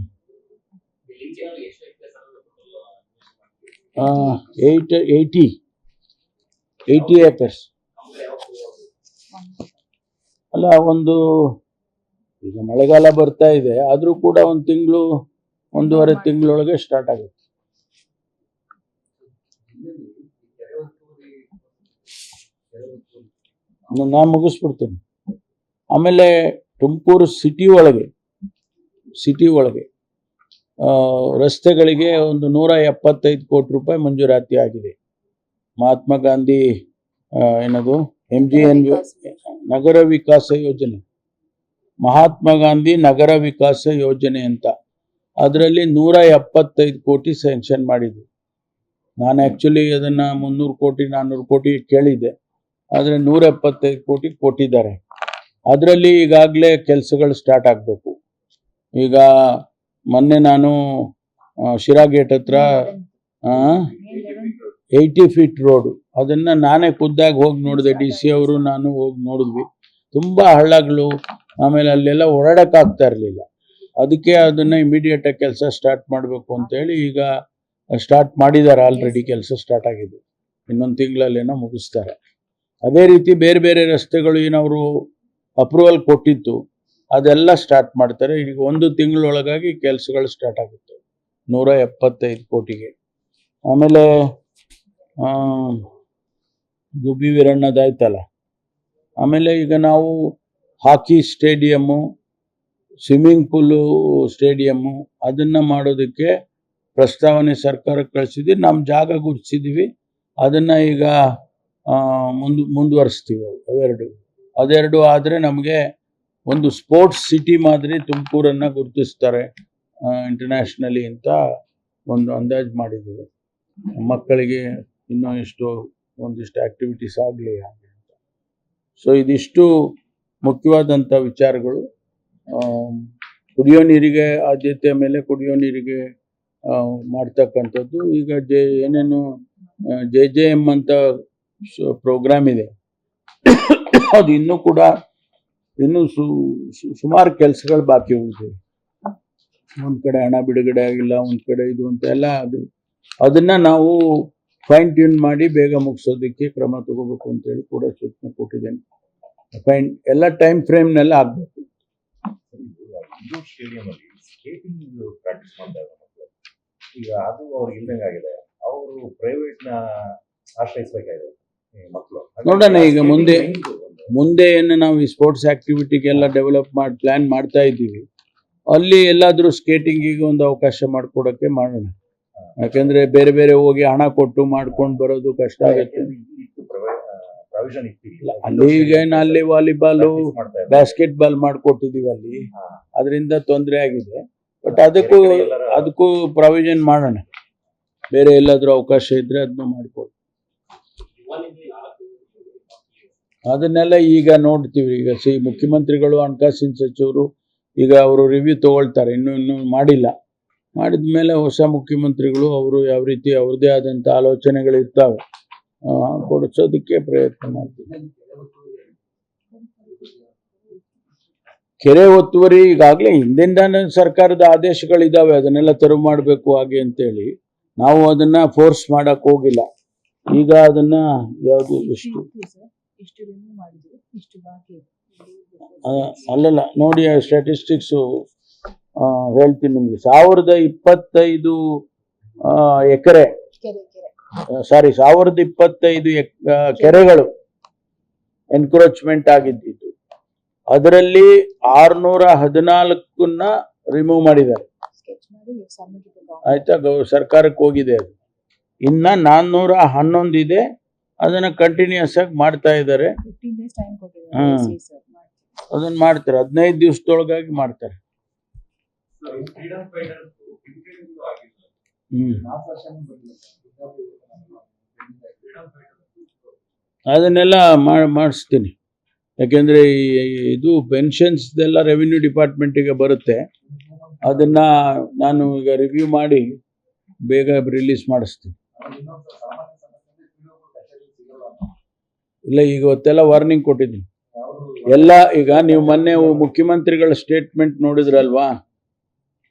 80 acres ಅಲ್ಲ. ಒಂದು ಈಗ ಮಳೆಗಾಲ ಬರ್ತಾ ಇದೆ, ಆದರೂ ಕೂಡ 1 ತಿಂಗಳು 1.5 ತಿಂಗಳೊಳಗೆ ಸ್ಟಾರ್ಟ್ ಆಗುತ್ತೆ. ನಾನು ಮುಗಿಸ್ಬಿಡ್ತೀನಿ. ಆಮೇಲೆ ತುಮಕೂರು ಸಿಟಿ ಒಳಗೆ ರಸ್ತೆಗಳಿಗೆ ಒಂದು 175 ಕೋಟಿ ರೂಪಾಯಿ ಮಂಜೂರಾತಿ ಆಗಿದೆ. ಮಹಾತ್ಮ ಗಾಂಧಿ ಏನದು MGN ನಗರ ವಿಕಾಸ ಯೋಜನೆ, ಮಹಾತ್ಮ ಗಾಂಧಿ ನಗರ ವಿಕಾಸ ಯೋಜನೆ ಅಂತ, ಅದರಲ್ಲಿ 175 ಕೋಟಿ ಸ್ಯಾಂಕ್ಷನ್ ಮಾಡಿದ್ವಿ. ನಾನು ಆ್ಯಕ್ಚುಲಿ ಅದನ್ನು 300 ಕೋಟಿ 400 ಕೋಟಿ ಕೇಳಿದ್ದೆ, ಆದರೆ 175 ಕೋಟಿ ಕೊಟ್ಟಿದ್ದಾರೆ. ಅದರಲ್ಲಿ ಈಗಾಗಲೇ ಕೆಲಸಗಳು ಸ್ಟಾರ್ಟ್ ಆಗಬೇಕು. ಈಗ ಮೊನ್ನೆ ನಾನು ಶಿರಾ ಗೇಟ್ ಹತ್ರ 80 ಫೀಟ್ ರೋಡು, ಅದನ್ನು ನಾನೇ ಖುದ್ದಾಗಿ ಹೋಗಿ ನೋಡಿದೆ. DC ಅವರು ನಾನು ಹೋಗಿ ನೋಡಿದ್ವಿ. ತುಂಬ ಹಳ್ಳಗಳು, ಆಮೇಲೆ ಅಲ್ಲೆಲ್ಲ ಓಡಾಡೋಕ್ಕಾಗ್ತಾ ಇರಲಿಲ್ಲ. ಅದಕ್ಕೆ ಅದನ್ನು ಇಮಿಡಿಯೇಟಾಗಿ ಕೆಲಸ ಸ್ಟಾರ್ಟ್ ಮಾಡಬೇಕು ಅಂತೇಳಿ ಈಗ ಸ್ಟಾರ್ಟ್ ಮಾಡಿದ್ದಾರೆ. ಆಲ್ರೆಡಿ ಕೆಲಸ ಸ್ಟಾರ್ಟ್ ಆಗಿದೆ, ಇನ್ನೊಂದು ತಿಂಗಳಲ್ಲೇನೋ ಮುಗಿಸ್ತಾರೆ. ಅದೇ ರೀತಿ ಬೇರೆ ಬೇರೆ ರಸ್ತೆಗಳು ಏನವರು ಅಪ್ರೂವಲ್ ಕೊಟ್ಟಿತ್ತು ಅದೆಲ್ಲ ಸ್ಟಾರ್ಟ್ ಮಾಡ್ತಾರೆ. ಈಗ 1 ತಿಂಗಳೊಳಗಾಗಿ ಕೆಲಸಗಳು ಸ್ಟಾರ್ಟ್ ಆಗುತ್ತೆ 175 ಕೋಟಿಗೆ. ಆಮೇಲೆ ಗುಬ್ಬಿ ವೀರಣ್ಣದಾಯ್ತಲ್ಲ. ಆಮೇಲೆ ಈಗ ನಾವು ಹಾಕಿ ಸ್ಟೇಡಿಯಮ್ಮು, ಸ್ವಿಮ್ಮಿಂಗ್ ಪೂಲು ಸ್ಟೇಡಿಯಮ್ಮು ಅದನ್ನು ಮಾಡೋದಕ್ಕೆ ಪ್ರಸ್ತಾವನೆ ಸರ್ಕಾರಕ್ಕೆ ಕಳಿಸಿದ್ವಿ. ನಮ್ಮ ಜಾಗ ಗುರುತಿಸಿದ್ದೀವಿ. ಅದನ್ನು ಈಗ ಮುಂದುವರಿಸ್ತೀವಿ. ಅದೆರಡು ಆದರೆ ನಮಗೆ ಒಂದು ಸ್ಪೋರ್ಟ್ಸ್ ಸಿಟಿ ಮಾದರಿ ತುಮಕೂರನ್ನು ಗುರುತಿಸ್ತಾರೆ ಇಂಟರ್ನ್ಯಾಷನಲಿ ಅಂತ ಒಂದು ಅಂದಾಜು ಮಾಡಿದ್ದೀವಿ. ಮಕ್ಕಳಿಗೆ ಇನ್ನೂ ಒಂದಿಷ್ಟು ಆ್ಯಕ್ಟಿವಿಟೀಸ್ ಆಗಲಿ ಹಾಗೆ ಅಂತ. ಸೊ ಇದಿಷ್ಟು ಮುಖ್ಯವಾದಂಥ ವಿಚಾರಗಳು. ಕುಡಿಯೋ ನೀರಿಗೆ ಆದ್ಯತೆ ಮೇಲೆ ಕುಡಿಯೋ ನೀರಿಗೆ ಮಾಡ್ತಕ್ಕಂಥದ್ದು. ಈಗ ಏನೇನು JJM ಅಂತ ಪ್ರೋಗ್ರಾಮ್ ಇದೆ, ಅದು ಇನ್ನೂ ಸುಮಾರು ಕೆಲಸಗಳು ಬಾಕಿ ಉಳಿದಿದೆ. ಒಂದು ಕಡೆ ಹಣ ಬಿಡುಗಡೆ ಆಗಿಲ್ಲ, ಒಂದು ಕಡೆ ಇದು ಅಂತ ಎಲ್ಲ. ಅದನ್ನು ನಾವು ಫೈನ್ ಟ್ಯೂನ್ ಮಾಡಿ ಬೇಗ ಮುಗಿಸೋದಕ್ಕೆ ಕ್ರಮ ತಗೋಬೇಕು ಅಂತೇಳಿ ಕೂಡ ಸೂಚನೆ ಕೊಟ್ಟಿದ್ದೇನೆ. ಎಲ್ಲ ಟೈಮ್ ಫ್ರೇಮ್ನೆಲ್ಲ ಆಗಬೇಕು. ಸ್ಟೇಡಿಯಂ ಅಲ್ಲಿ ಸ್ಕೇಟಿಂಗ್ ಪ್ರಾಕ್ಟೀಸ್ ಮಾಡ್ತಾರೆ ಈಗ, ಅದು ಅವ್ರಿಗೆ ಇಲ್ದಂಗೆ ಆಗಿದೆ. ಅವರು ಪ್ರೈವೇಟ್ನ ಆಶ್ರಯಿಸಬೇಕಾಗಿದೆ ಮಕ್ಕಳು. ನೋಡೋಣ ಈಗ ಮುಂದೆ ಮುಂದೆ ಏನು ನಾವು ಈ ಸ್ಪೋರ್ಟ್ಸ್ ಆಕ್ಟಿವಿಟಿಗೆಲ್ಲ ಡೆವಲಪ್ ಮಾಡಿ ಪ್ಲಾನ್ ಮಾಡ್ತಾ ಇದ್ದೀವಿ, ಅಲ್ಲಿ ಎಲ್ಲಾದರೂ ಸ್ಕೇಟಿಂಗಿಗೆ ಒಂದು ಅವಕಾಶ ಮಾಡಿಕೊಡೋಕ್ಕೆ ಮಾಡೋಣ. ಯಾಕಂದ್ರೆ ಬೇರೆ ಬೇರೆ ಹೋಗಿ ಹಣ ಕೊಟ್ಟು ಮಾಡ್ಕೊಂಡು ಬರೋದು ಕಷ್ಟ ಆಗುತ್ತೆ. ಪ್ರಾವಿಷನ್ ಇತ್ತು ಅಲ್ಲಿ ಈಗ ಅಲ್ಲಿ ವಾಲಿಬಾಲು ಬಾಸ್ಕೆಟ್ ಬಾಲ್ ಮಾಡ್ಕೊಟ್ಟಿದೀವಿ ಅಲ್ಲಿ, ಅದರಿಂದ ತೊಂದರೆ ಆಗಿದೆ. ಬಟ್ ಅದಕ್ಕೂ ಪ್ರಾವಿಷನ್ ಮಾಡೋಣ. ಬೇರೆ ಎಲ್ಲಾದ್ರೂ ಅವಕಾಶ ಇದ್ರೆ ಅದನ್ನ ಮಾಡ್ಕೊಡಿ. ಅದನ್ನೆಲ್ಲ ಈಗ ನೋಡ್ತೀವಿ. ಈಗ ಮುಖ್ಯಮಂತ್ರಿಗಳು, ಹಣಕಾಸಿನ ಸಚಿವರು ಈಗ ಅವರು ರಿವ್ಯೂ ತಗೊಳ್ತಾರೆ. ಇನ್ನೂ ಮಾಡಿಲ್ಲ. ಮಾಡಿದ್ಮೇಲೆ ಹೊಸ ಮುಖ್ಯಮಂತ್ರಿಗಳು ಅವರು ಯಾವ ರೀತಿ ಅವ್ರದ್ದೇ ಆದಂಥ ಆಲೋಚನೆಗಳು ಇರ್ತಾವೆ, ಕೊಡಿಸೋದಕ್ಕೆ ಪ್ರಯತ್ನ ಮಾಡ್ತೀವಿ. ಕೆರೆ ಒತ್ತುವರಿ ಈಗಾಗಲೇ ಹಿಂದಿಂದ ಸರ್ಕಾರದ ಆದೇಶಗಳಿದ್ದಾವೆ, ಅದನ್ನೆಲ್ಲ ತೆರವು ಮಾಡಬೇಕು ಹಾಗೆ ಅಂತೇಳಿ. ನಾವು ಅದನ್ನ ಫೋರ್ಸ್ ಮಾಡಕ್ ಹೋಗಿಲ್ಲ. ಈಗ ಅದನ್ನ ಯಾವುದು ಎಷ್ಟು ಅಲ್ಲಲ್ಲ ನೋಡಿ, ಸ್ಟ್ಯಾಟಿಸ್ಟಿಕ್ಸು ಹೇಳ್ತೀನಿ ನಿಮ್ಗೆ. 1025 ಎಕರೆ, ಸಾರಿ 1025 ಕೆರೆಗಳು ಎನ್ಕ್ರೋಚ್ಮೆಂಟ್ ಆಗಿದ್ದು, ಅದರಲ್ಲಿ 614 ರಿಮೂವ್ ಮಾಡಿದ್ದಾರೆ. ಆಯ್ತಾ, ಸರ್ಕಾರಕ್ಕೆ ಹೋಗಿದೆ. ಅದು ಇನ್ನ 411 ಇದೆ, ಅದನ್ನ ಕಂಟಿನ್ಯೂಸ್ ಆಗಿ ಮಾಡ್ತಾ ಇದ್ದಾರೆ. ಅದನ್ನ ಮಾಡ್ತಾರೆ, 15 ದಿವಸದೊಳಗಾಗಿ ಮಾಡ್ತಾರೆ. ಅದನ್ನೆಲ್ಲ ಮಾಡಿಸ್ತೀನಿ. ಯಾಕೆಂದ್ರೆ ಇದು ಪೆನ್ಷನ್ಸ್ದೆಲ್ಲ ರೆವಿನ್ಯೂ ಡಿಪಾರ್ಟ್ಮೆಂಟಿಗೆ ಬರುತ್ತೆ. ಅದನ್ನ ನಾನು ಈಗ ರಿವ್ಯೂ ಮಾಡಿ ಬೇಗ ರಿಲೀಸ್ ಮಾಡಿಸ್ತೀನಿ. ಇಲ್ಲ, ಈಗ ಇವತ್ತೆಲ್ಲ ವಾರ್ನಿಂಗ್ ಕೊಟ್ಟಿದ್ದೀನಿ ಎಲ್ಲ. ಈಗ ನೀವು ಮೊನ್ನೆ ಮುಖ್ಯಮಂತ್ರಿಗಳ ಸ್ಟೇಟ್ಮೆಂಟ್ ನೋಡಿದ್ರಲ್ವಾ?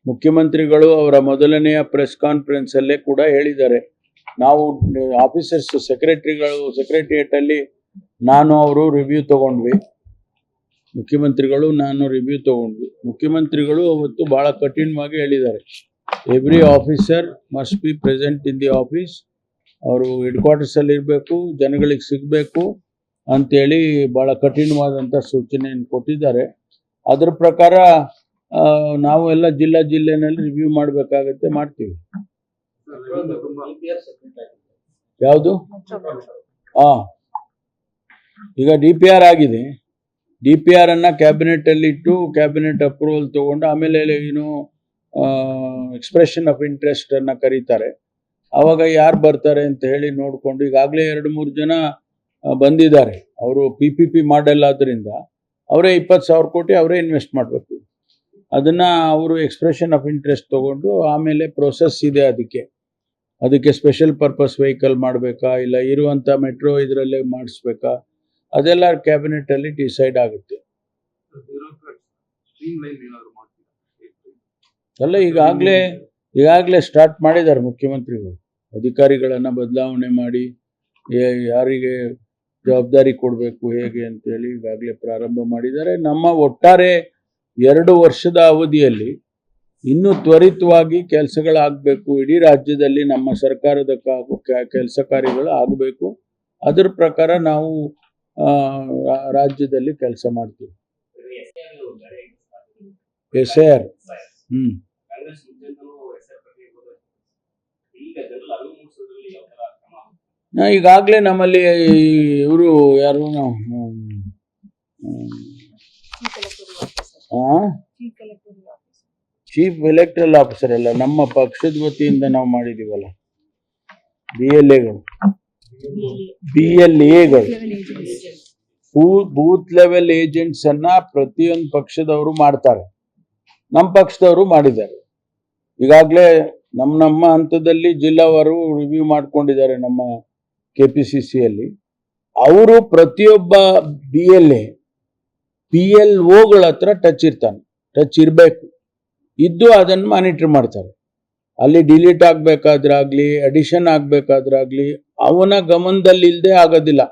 ಮುಖ್ಯಮಂತ್ರಿಗಳು ಅವರ ಮೊದಲನೆಯ ಪ್ರೆಸ್ ಕಾನ್ಫರೆನ್ಸ್ ಅಲ್ಲೇ ಕೂಡ ಹೇಳಿದ್ದಾರೆ, ನಾವು ಆಫೀಸರ್ಸ್ ಸೆಕ್ರೆಟರಿಯೇಟ್ ಅಲ್ಲಿ ನಾನು ಅವರು ರಿವ್ಯೂ ತಗೊಂಡ್ವಿ. ಮುಖ್ಯಮಂತ್ರಿಗಳು ನಾನು ರಿವ್ಯೂ ತಗೊಂಡ್ವಿ. ಮುಖ್ಯಮಂತ್ರಿಗಳು ಅವತ್ತು ಬಹಳ ಕಠಿಣವಾಗಿ ಹೇಳಿದ್ದಾರೆ, every officer must be present in the office. ಅವರು ಹೆಡ್ ಕ್ವಾರ್ಟರ್ಸ್ ಅಲ್ಲಿ ಇರಬೇಕು, ಜನಗಳಿಗೆ ಸಿಗಬೇಕು ಅಂತೇಳಿ ಬಹಳ ಕಠಿಣವಾದಂಥ ಸೂಚನೆಯನ್ನು ಕೊಟ್ಟಿದ್ದಾರೆ. ಅದ್ರ ಪ್ರಕಾರ ನಾವು ಎಲ್ಲ ಜಿಲ್ಲೆನಲ್ಲಿ ರಿವ್ಯೂ ಮಾಡಬೇಕಾಗತ್ತೆ, ಮಾಡ್ತೀವಿ. ಯಾವುದು? ಈಗ DPR ಆಗಿದೆ. DPR ಅನ್ನ ಕ್ಯಾಬಿನೆಟ್ ಅಲ್ಲಿ ಇಟ್ಟು ಕ್ಯಾಬಿನೆಟ್ ಅಪ್ರೂವಲ್ ತಗೊಂಡು ಆಮೇಲೆ ಏನು ಎಕ್ಸ್ಪ್ರೆಷನ್ ಆಫ್ ಇಂಟ್ರೆಸ್ಟ್ ಅನ್ನ ಕರೀತಾರೆ. ಅವಾಗ ಯಾರು ಬರ್ತಾರೆ ಅಂತ ಹೇಳಿ ನೋಡ್ಕೊಂಡು, ಈಗಾಗಲೇ 2-3 ಜನ ಬಂದಿದ್ದಾರೆ. ಅವರು PPP ಮಾಡೆಲ್ ಆದ್ರಿಂದ ಅವರೇ 20,000 ಕೋಟಿ ಅವರೇ ಇನ್ವೆಸ್ಟ್ ಮಾಡಬೇಕು. ಅದನ್ನ ಅವರು ಎಕ್ಸ್ಪ್ರೆಷನ್ ಆಫ್ ಇಂಟ್ರೆಸ್ಟ್ ತಗೊಂಡು ಆಮೇಲೆ ಪ್ರೋಸೆಸ್ ಇದೆ. ಅದಕ್ಕೆ ಸ್ಪೆಷಲ್ ಪರ್ಪಸ್ ವೆಹಿಕಲ್ ಮಾಡಬೇಕಾ, ಇಲ್ಲ ಇರುವಂಥ ಮೆಟ್ರೋ ಇದರಲ್ಲೇ ಮಾಡಿಸ್ಬೇಕಾ, ಅದೆಲ್ಲ ಕ್ಯಾಬಿನೆಟ್ ಅಲ್ಲಿ ಡಿಸೈಡ್ ಆಗುತ್ತೆ. ಅಲ್ಲ, ಈಗಾಗಲೇ ಸ್ಟಾರ್ಟ್ ಮಾಡಿದ್ದಾರೆ ಮುಖ್ಯಮಂತ್ರಿಗಳು. ಅಧಿಕಾರಿಗಳನ್ನ ಬದಲಾವಣೆ ಮಾಡಿ ಯಾರಿಗೆ ಜವಾಬ್ದಾರಿ ಕೊಡಬೇಕು ಹೇಗೆ ಅಂತೇಳಿ ಈಗಾಗಲೇ ಪ್ರಾರಂಭ ಮಾಡಿದ್ದಾರೆ. ನಮ್ಮ ಒಟ್ಟಾರೆ 2 ವರ್ಷದ ಅವಧಿಯಲ್ಲಿ ಇನ್ನೂ ತ್ವರಿತವಾಗಿ ಕೆಲಸಗಳಾಗಬೇಕು. ಇಡೀ ರಾಜ್ಯದಲ್ಲಿ ನಮ್ಮ ಸರ್ಕಾರದ ಕೆಲಸ ಕಾರ್ಯಗಳು ಆಗಬೇಕು. ಅದರ ಪ್ರಕಾರ ನಾವು ರಾಜ್ಯದಲ್ಲಿ ಕೆಲಸ ಮಾಡ್ತೀವಿ. SIR ಈಗಾಗಲೇ ನಮ್ಮಲ್ಲಿ ಇವರು ಯಾರು ಚೀಫ್ ಎಲೆಕ್ಟ್ರಲ್ ಆಫೀಸರ್ ಅಲ್ಲ, ನಮ್ಮ ಪಕ್ಷದ ವತಿಯಿಂದ ನಾವು ಮಾಡಿದೀವಲ್ಲ, BLAಗಳು ಬೂತ್ ಲೆವೆಲ್ ಏಜೆಂಟ್ಸ್ ಅನ್ನ ಪ್ರತಿಯೊಂದು ಪಕ್ಷದವರು ಮಾಡ್ತಾರೆ. ನಮ್ಮ ಪಕ್ಷದವರು ಮಾಡಿದ್ದಾರೆ. ಈಗಾಗಲೇ ನಮ್ಮ ಹಂತದಲ್ಲಿ ಜಿಲ್ಲಾವಾರು ರಿವ್ಯೂ ಮಾಡ್ಕೊಂಡಿದ್ದಾರೆ. ನಮ್ಮ KPCCಯಲ್ಲಿ ಅವರು ಪ್ರತಿಯೊಬ್ಬ PLOಗಳ ಹತ್ರ ಟಚ್ ಇರಬೇಕು. ಇದ್ದು ಅದನ್ನು ಮಾನಿಟರ್ ಮಾಡ್ತಾರೆ. ಅಲ್ಲಿ ಡಿಲೀಟ್ ಆಗ್ಬೇಕಾದ್ರಾಗ್ಲಿ, ಅಡಿಷನ್ ಆಗ್ಬೇಕಾದ್ರಾಗ್ಲಿ ಅವನ ಗಮನದಲ್ಲಿ ಇಲ್ಲದೆ ಆಗೋದಿಲ್ಲ.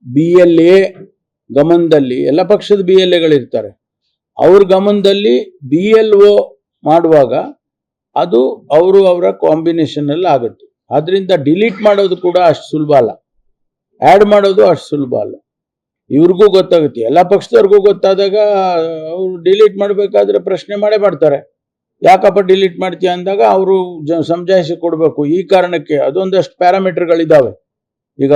BLA ಗಮನದಲ್ಲಿ, ಎಲ್ಲ ಪಕ್ಷದ BLAಗಳಿರ್ತಾರೆ, ಅವ್ರ ಗಮನದಲ್ಲಿ BLO ಮಾಡುವಾಗ ಅದು ಅವರ ಕಾಂಬಿನೇಷನ್ ಅಲ್ಲಿ ಆಗುತ್ತೆ. ಆದ್ರಿಂದ ಡಿಲೀಟ್ ಮಾಡೋದು ಕೂಡ ಅಷ್ಟು ಸುಲಭ ಅಲ್ಲ, ಆ್ಯಡ್ ಮಾಡೋದು ಅಷ್ಟು ಸುಲಭ ಅಲ್ಲ. ಇವ್ರಿಗೂ ಗೊತ್ತಾಗುತ್ತೆ, ಎಲ್ಲ ಪಕ್ಷದವ್ರಿಗೂ ಗೊತ್ತಾದಾಗ ಅವ್ರು ಡಿಲೀಟ್ ಮಾಡಬೇಕಾದ್ರೆ ಪ್ರಶ್ನೆ ಮಾಡೇ ಮಾಡ್ತಾರೆ. ಯಾಕಪ್ಪ ಡಿಲೀಟ್ ಮಾಡ್ತೀಯ ಅಂದಾಗ ಅವರು ಸಮಜಾಯಿಸಿ ಕೊಡಬೇಕು. ಈ ಕಾರಣಕ್ಕೆ ಅದೊಂದಷ್ಟು ಪ್ಯಾರಾಮೀಟರ್ಗಳಿದ್ದಾವೆ. ಈಗ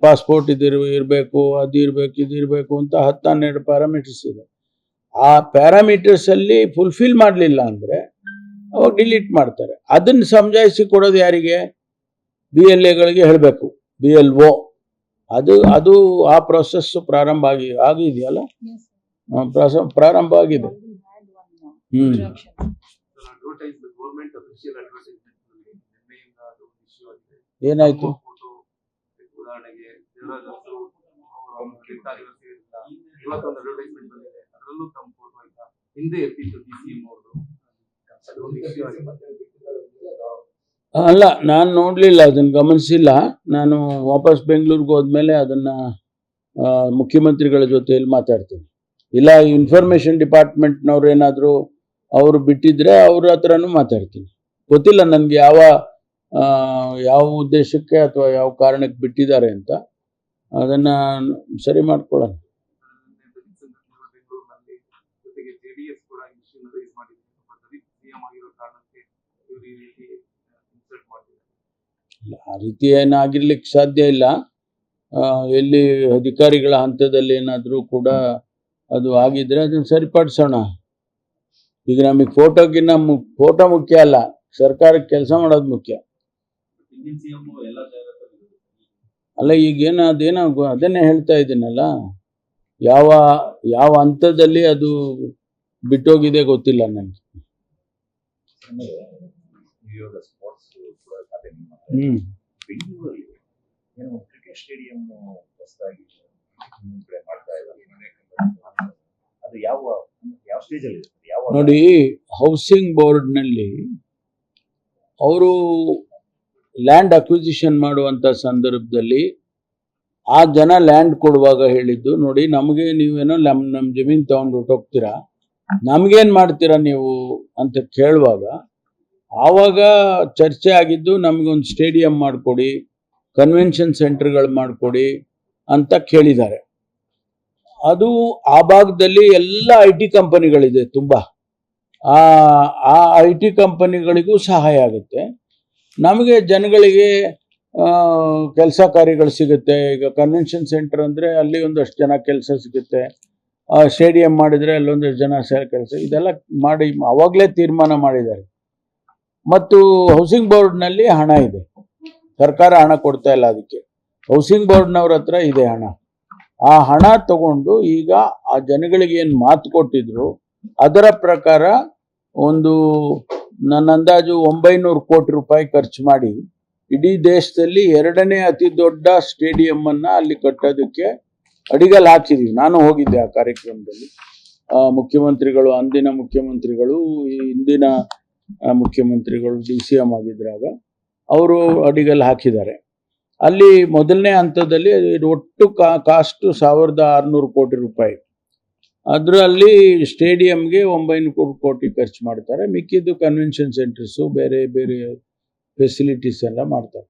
ಪಾಸ್ಪೋರ್ಟ್ ಇರಬೇಕು, ಅದು ಇರಬೇಕು, ಇದು ಇರಬೇಕು ಅಂತ 10-12 ಪ್ಯಾರಾಮೀಟರ್ಸ್ ಇದೆ. ಆ ಪ್ಯಾರಾಮೀಟರ್ಸ್ ಅಲ್ಲಿ ಫುಲ್ಫಿಲ್ ಮಾಡಲಿಲ್ಲ ಅಂದರೆ ಅವಾಗ ಡಿಲೀಟ್ ಮಾಡ್ತಾರೆ. ಅದನ್ನು ಸಮಜಾಯಿಸಿ ಕೊಡೋದು ಯಾರಿಗೆ? BLAಗಳಿಗೆ ಹೇಳಬೇಕು, BLO. ಅದು ಆ ಪ್ರೊಸೆಸ್ ಪ್ರಾರಂಭ ಆಗಿದೆಯಲ್ಲ, Yes, sir. ಪ್ರಾರಂಭ ಆಗಿದೆ. Already had one hmm. interaction. advertise the government official advertisement ನಿನ್ನೆಯಿಂದ ಅದು ಇಶ್ಯೂ ಆಗಿದೆ. ಏನಾಯ್ತು? ಫೋಟೋ ಉದಾಹರಣೆಗೆ ದೇವರಾಜ್ ಅವರು ಕ್ಲಿಕ್ ಆಗಿರೋದ್ರಿಂದ ಇವತ್ತೊಂದು ಅಡ್ವರ್ಟೈಸ್ಮೆಂಟ್ ಬಂದಿದೆ, ಅದರಲ್ಲೂ ತಮ್ಮ ಫೋಟೋ ಇಲ್ಲ. ಹಿಂದೆ ಎತ್ತಿತ್ತು DCM ಅವ್ರದ್ದು, ಅದೊಂದು ಇಶ್ಯೂ ಆಗಿದೆ. ಅಲ್ಲ, ನಾನು ನೋಡಲಿಲ್ಲ, ಅದನ್ನು ಗಮನಿಸಿಲ್ಲ. ನಾನು ವಾಪಸ್ ಬೆಂಗಳೂರಿಗೆ ಹೋದ್ಮೇಲೆ ಅದನ್ನು ಮುಖ್ಯಮಂತ್ರಿಗಳ ಜೊತೆಯಲ್ಲಿ ಮಾತಾಡ್ತೀನಿ. ಇಲ್ಲ ಇನ್ಫಾರ್ಮೇಷನ್ ಡಿಪಾರ್ಟ್ಮೆಂಟ್ನವ್ರು ಏನಾದರೂ ಅವರು ಬಿಟ್ಟಿದ್ರೆ ಅವ್ರ ಹತ್ರನೂ ಮಾತಾಡ್ತೀನಿ. ಗೊತ್ತಿಲ್ಲ ನನಗೆ ಯಾವ ಉದ್ದೇಶಕ್ಕೆ ಅಥವಾ ಯಾವ ಕಾರಣಕ್ಕೆ ಬಿಟ್ಟಿದ್ದಾರೆ ಅಂತ. ಅದನ್ನು ಸರಿ ಮಾಡ್ಕೊಳ್ಳೋಣ. ಬೆಂಗಳೂರಿನಲ್ಲಿ ಜೊತೆಗೆ JDS ಕೂಡ ಇಶ್ಯೂನ ರೈಸ್ ಮಾಡಿದೆ. CM ಆಗಿರೋ ಕಾರಣಕ್ಕೆ ಇವರು ಈ ರೀತಿ ಇನ್ಸಲ್ಟ್ ಮಾಡಿದ್ದಾರೆ. ಆ ರೀತಿ ಏನಾಗಿರ್ಲಿಕ್ಕೆ ಸಾಧ್ಯ ಇಲ್ಲ. ಎಲ್ಲಿ ಅಧಿಕಾರಿಗಳ ಹಂತದಲ್ಲಿ ಏನಾದರೂ ಕೂಡ ಅದು ಆಗಿದ್ರೆ ಅದನ್ನು ಸರಿಪಡಿಸೋಣ. ಈಗ ನಮಗೆ ಫೋಟೋ ಮುಖ್ಯ ಅಲ್ಲ, ಸರ್ಕಾರಕ್ಕೆ ಕೆಲಸ ಮಾಡೋದು ಮುಖ್ಯ ಅಲ್ಲ. ಈಗೇನು ಅದನ್ನೇ ಹೇಳ್ತಾ ಇದ್ದೀನಲ್ಲ, ಯಾವ ಹಂತದಲ್ಲಿ ಅದು ಬಿಟ್ಟೋಗಿದೆ ಗೊತ್ತಿಲ್ಲ ನನಗೆ. ಆಮೇಲೆ ಇವಾಗ ಸ್ಪೋರ್ಟ್ಸ್ ಕೂಡ ಖಾತೆ ನಿಮ್ಮ ಬೆಂಗಳೂರಲ್ಲಿ ಏನೋ ಕ್ರಿಕೆಟ್ ಸ್ಟೇಡಿಯಂ ಹೊಸದಾಗಿ ಇನ್ನೊಂದು ಕಡೆ ಮಾಡ್ತಾ ಇದ್ದಾರೆ. ಅದು ಯಾವ ಸ್ಟೇಜಲ್ಲಿ ಇದೆ? ನೋಡಿ, ಹೌಸಿಂಗ್ ಬೋರ್ಡ್ನಲ್ಲಿ ಅವರು ಲ್ಯಾಂಡ್ ಅಕ್ವಿಸಿಷನ್ ಮಾಡುವಂಥ ಸಂದರ್ಭದಲ್ಲಿ ಆ ಜನ ಲ್ಯಾಂಡ್ ಕೊಡುವಾಗ ಹೇಳಿದ್ದು, ನೋಡಿ ನಮಗೆ ನೀವೇನೋ ನಮ್ಮ ಜಮೀನು ತಗೊಂಡು ಹೊರಟೋಗ್ತೀರಾ, ನಮಗೇನು ಮಾಡ್ತೀರಾ ನೀವು ಅಂತ ಕೇಳುವಾಗ ಆವಾಗ ಚರ್ಚೆ ಆಗಿದ್ದು, ನಮಗೊಂದು ಸ್ಟೇಡಿಯಂ ಮಾಡಿಕೊಡಿ, ಕನ್ವೆನ್ಷನ್ ಸೆಂಟರ್ಗಳು ಮಾಡಿಕೊಡಿ ಅಂತ ಕೇಳಿದ್ದಾರೆ. ಅದು ಆ ಭಾಗದಲ್ಲಿ ಎಲ್ಲ IT ಕಂಪನಿಗಳಿದೆ ತುಂಬ. ಆ IT ಕಂಪನಿಗಳಿಗೂ ಸಹಾಯ ಆಗುತ್ತೆ, ನಮಗೆ ಜನಗಳಿಗೆ ಕೆಲಸ ಕಾರ್ಯಗಳು ಸಿಗುತ್ತೆ. ಈಗ ಕನ್ವೆನ್ಷನ್ ಸೆಂಟರ್ ಅಂದರೆ ಅಲ್ಲಿ ಒಂದಷ್ಟು ಜನ ಕೆಲಸ ಸಿಗುತ್ತೆ, ಸ್ಟೇಡಿಯಂ ಮಾಡಿದರೆ ಅಲ್ಲೊಂದಷ್ಟು ಜನ ಕೆಲಸ, ಇದೆಲ್ಲ ಮಾಡಿ ಆವಾಗಲೇ ತೀರ್ಮಾನ ಮಾಡಿದ್ದಾರೆ. ಮತ್ತು ಹೌಸಿಂಗ್ ಬೋರ್ಡ್ನಲ್ಲಿ ಹಣ ಇದೆ, ಸರ್ಕಾರ ಹಣ ಕೊಡ್ತಾ ಇಲ್ಲ ಅದಕ್ಕೆ, ಹೌಸಿಂಗ್ ಬೋರ್ಡ್ನವ್ರ ಹತ್ರ ಇದೆ ಹಣ. ಆ ಹಣ ತಗೊಂಡು ಈಗ ಆ ಜನಗಳಿಗೆ ಏನು ಮಾತು ಕೊಟ್ಟಿದ್ರು ಅದರ ಪ್ರಕಾರ ಒಂದು ನನ್ನ ಅಂದಾಜು 900 ಕೋಟಿ ರೂಪಾಯಿ ಖರ್ಚು ಮಾಡಿ ಇಡೀ ದೇಶದಲ್ಲಿ 2ನೇ ಅತಿ ದೊಡ್ಡ ಸ್ಟೇಡಿಯಂ ಅನ್ನ ಅಲ್ಲಿ ಕಟ್ಟೋದಕ್ಕೆ ಅಡಿಗಲ್ ಹಾಕಿದೀವಿ. ನಾನು ಹೋಗಿದ್ದೆ ಆ ಕಾರ್ಯಕ್ರಮದಲ್ಲಿ. ಮುಖ್ಯಮಂತ್ರಿಗಳು, ಅಂದಿನ ಮುಖ್ಯಮಂತ್ರಿಗಳು, ಹಿಂದಿನ ಮುಖ್ಯಮಂತ್ರಿಗಳು DCM ಆಗಿದ್ರಾಗ ಅವರು ಅಡಿಗಲ್ ಹಾಕಿದ್ದಾರೆ. ಅಲ್ಲಿ ಮೊದಲನೇ ಹಂತದಲ್ಲಿ ಒಟ್ಟು ಕಾಸ್ಟ್ 1600 ಕೋಟಿ ರೂಪಾಯಿ. ಅದರಲ್ಲಿ ಸ್ಟೇಡಿಯಂಗೆ 900 ಕೋಟಿ ಖರ್ಚು ಮಾಡ್ತಾರೆ, ಮಿಕ್ಕಿದ್ದು ಕನ್ವೆನ್ಷನ್ ಸೆಂಟರ್ಸು ಬೇರೆ ಬೇರೆ ಫೆಸಿಲಿಟೀಸ್ ಎಲ್ಲ ಮಾಡ್ತಾರೆ.